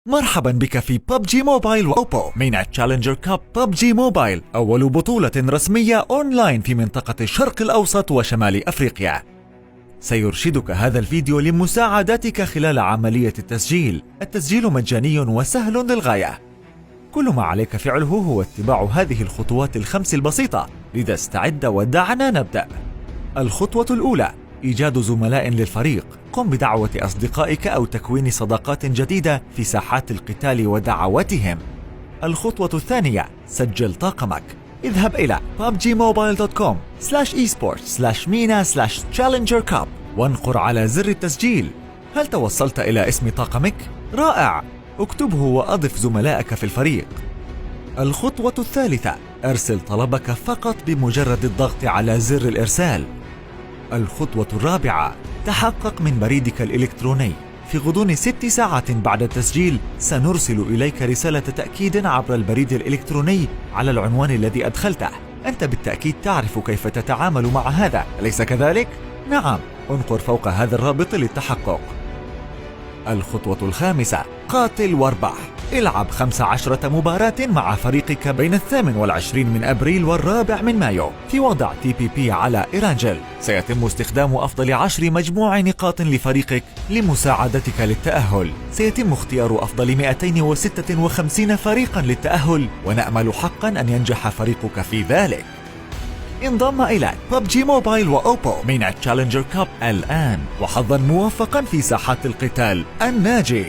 مرحبا بك في ببجي موبايل وأوبو مين تشالنجر كاب. ببجي موبايل أول بطولة رسمية أونلاين في منطقة الشرق الأوسط وشمال أفريقيا. سيرشدك هذا الفيديو لمساعدتك خلال عملية التسجيل. التسجيل مجاني وسهل للغاية. كل ما عليك فعله هو اتباع هذه الخطوات الخمس البسيطة، لذا استعد ودعنا نبدأ. الخطوة الأولى: إيجاد زملاء للفريق. قم بدعوة أصدقائك أو تكوين صداقات جديدة في ساحات القتال ودعوتهم. الخطوة الثانية: سجل طاقمك. اذهب إلى pubgmobile.com/esports/mina/challenger cup وانقر على زر التسجيل. هل توصلت إلى اسم طاقمك؟ رائع! اكتبه وأضف زملائك في الفريق. الخطوة الثالثة: أرسل طلبك فقط بمجرد الضغط على زر الإرسال. الخطوة الرابعة: تحقق من بريدك الإلكتروني. في غضون 6 ساعات بعد التسجيل سنرسل إليك رسالة تأكيد عبر البريد الإلكتروني على العنوان الذي أدخلته. أنت بالتأكيد تعرف كيف تتعامل مع هذا، أليس كذلك؟ نعم، انقر فوق هذا الرابط للتحقق. الخطوة الخامسة: قاتل واربح. العب 15 مباراة مع فريقك بين 28 من أبريل و4 من مايو في وضع TPP على إيرانجل. سيتم استخدام أفضل 10 مجموع نقاط لفريقك لمساعدتك للتأهل. سيتم اختيار أفضل 256 فريقا للتأهل، ونأمل حقا أن ينجح فريقك في ذلك. انضم إلى ببجي موبايل وأوبو مين تشالنجر كاب الآن، وحظا موفقا في ساحات القتال الناجي.